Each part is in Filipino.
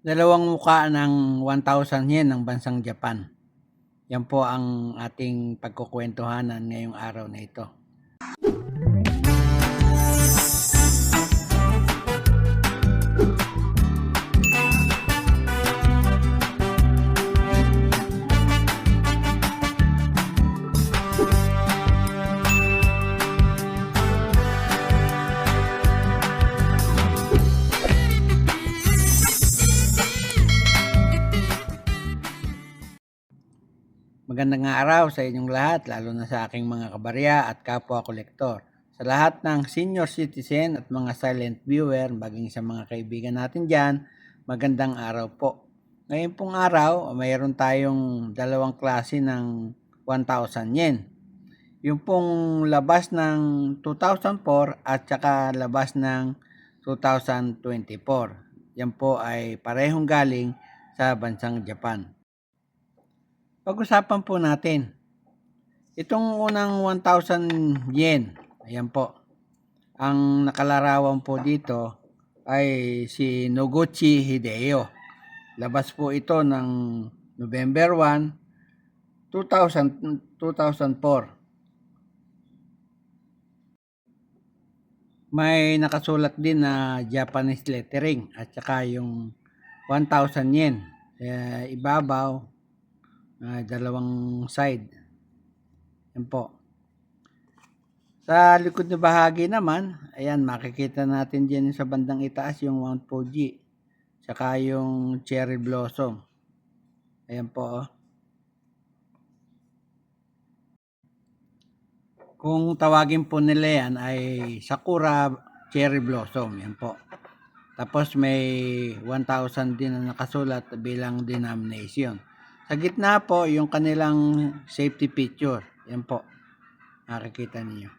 Dalawang mukha ng 1,000 yen ng bansang Japan. Yan po ang ating pagkukwentuhanan ngayong araw na ito. Magandang araw sa inyong lahat, lalo na sa aking mga kabarya at kapwa kolektor. Sa lahat ng senior citizen at mga silent viewer, maging sa mga kaibigan natin dyan, magandang araw po. Ngayon pong araw, mayroon tayong dalawang klase ng 1,000 yen. Yung pong labas ng 2004 at saka labas ng 2024. Yan po ay parehong galing sa bansang Japan. Pag-usapan po natin itong unang 1,000 yen. Ayan po. Ang nakalarawan po dito ay si Noguchi Hideo. Labas po ito ng November 1, 2004. May nakasulat din na Japanese lettering at saka yung 1,000 yen. Ibabaw, dalawang side. Yan po. Sa likod na bahagi naman, ayan, makikita natin dyan sa bandang itaas yung Mount Fuji. Saka yung cherry blossom. Ayan po. Kung tawagin po nila yan ay Sakura cherry blossom. Yan po. Tapos may 1,000 din na nakasulat bilang denomination. Sa gitna po yung kanilang safety picture. Yan po. Nakikita niyo.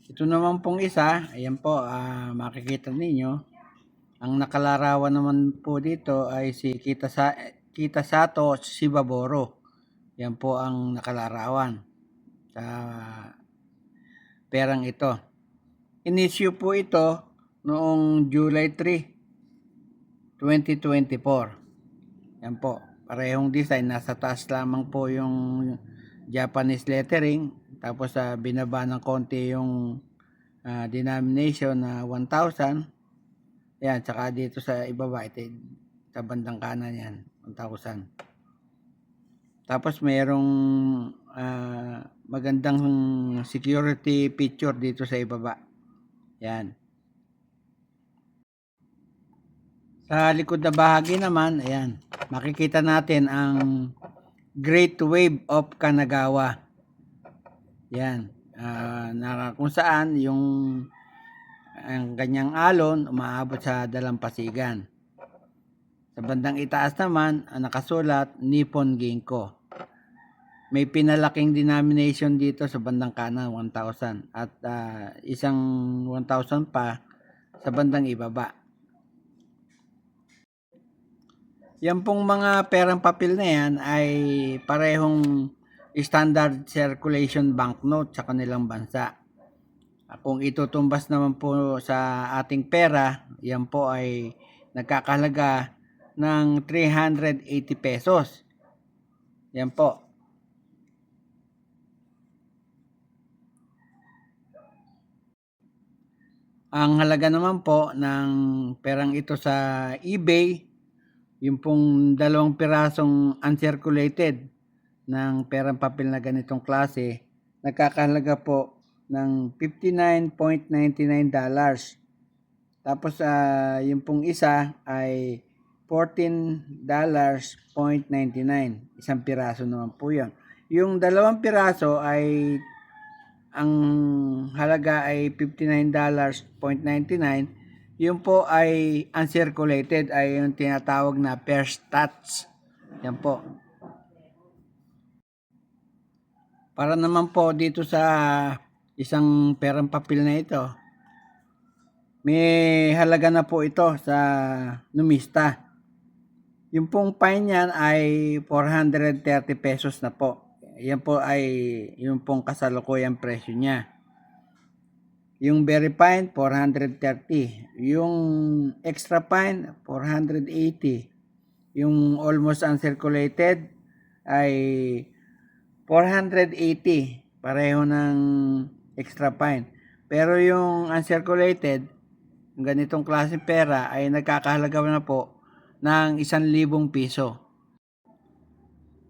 Ito naman pong isa, ayan po, makikita ninyo. Ang nakalarawan naman po dito ay si Kitasato Shibaboro. Yan po ang nakalarawan sa perang ito. Inisyu po ito noong July 3, 2024. Yan po, parehong design. Nasa taas lamang po yung Japanese lettering. Tapos binaba ng konti yung denomination na 1,000. Yan, tsaka dito sa ibaba, ito, sa bandang kanan yan, 1,000. Tapos mayroong magandang security picture dito sa ibaba. Yan. Sa likod na bahagi naman, ayan, makikita natin ang Great Wave of Kanagawa. Yan. Na kung saan yung ang kanyang alon umaabot sa dalampasigan. Sa bandang itaas naman, nakasulat Nippon Ginko. May pinalaking denomination dito sa bandang kanan, 1,000. At isang 1,000 pa sa bandang ibaba. Yan pong mga perang papel na yan ay parehong standard circulation banknote sa kanilang bansa. Kung itutumbas naman po sa ating pera, yan po ay nagkakahalaga ng 380 pesos. Yan po. Ang halaga naman po ng perang ito sa eBay, yung pong 2 pirasong uncirculated ng perang papel na ganitong klase, nagkakahalaga po ng $59.99. Tapos yung pong isa ay $14.99. Isang piraso naman po yun. Yung 2 piraso ay ang halaga ay $59.99. Yung po ay uncirculated, ay yung tinatawag na first touch. Yan po. Para naman po dito sa isang perang papel na ito, may halaga na po ito sa numista. Yung pong fine niyan ay 430 pesos na po. Yan po ay yung pong kasalukuyang presyo niya. Yung very fine, 430. Yung extra fine, 480. Yung almost uncirculated ay 480. Pareho ng extra fine. Pero yung uncirculated, ganitong klase pera ay nagkakahalaga na po ng 1,000 piso.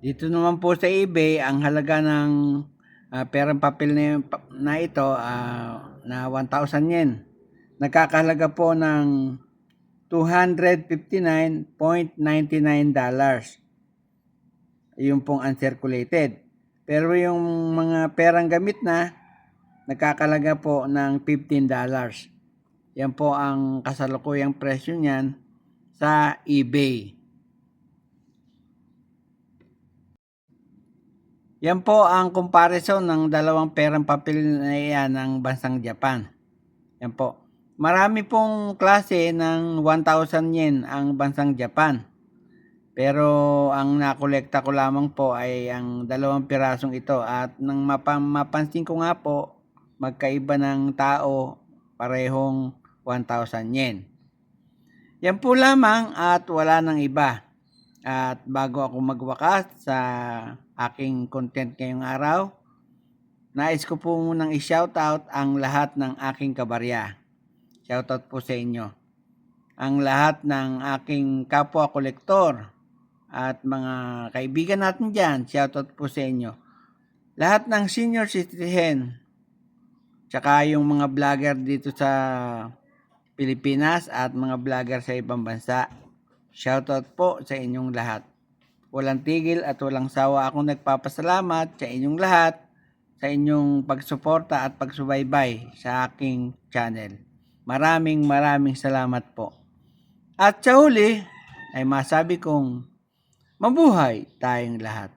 Dito naman po sa eBay, ang halaga ng perang papel na ito na 1,000 yen. Nagkakahalaga po ng $259.99. Yung pong uncirculated. Pero yung mga perang gamit na, nagkakalaga po ng $15. Yan po ang kasalukuyang presyo niyan sa eBay. Yan po ang comparison ng dalawang perang papel na iyan ng bansang Japan. Yan po. Marami pong klase ng 1,000 yen ang bansang Japan. Pero ang nakolekta ko lamang po ay ang dalawang pirasong ito. At nang mapansin ko nga po, magkaiba ng tao, parehong 1,000 yen. Yan po lamang at wala nang iba. At bago ako magwakas sa aking content ngayong araw, nais ko po munang i-shoutout ang lahat ng aking kabarya. Shoutout po sa inyo. Ang lahat ng aking kapwa kolektor at mga kaibigan natin dyan, shoutout po sa inyo. Lahat ng senior citizen, tsaka yung mga vlogger dito sa Pilipinas at mga vlogger sa ibang bansa, shoutout po sa inyong lahat. Walang tigil at walang sawa akong nagpapasalamat sa inyong lahat sa inyong pagsuporta at pagsubaybay sa aking channel. Maraming salamat po. At sa huli ay masabi kong mabuhay tayong lahat.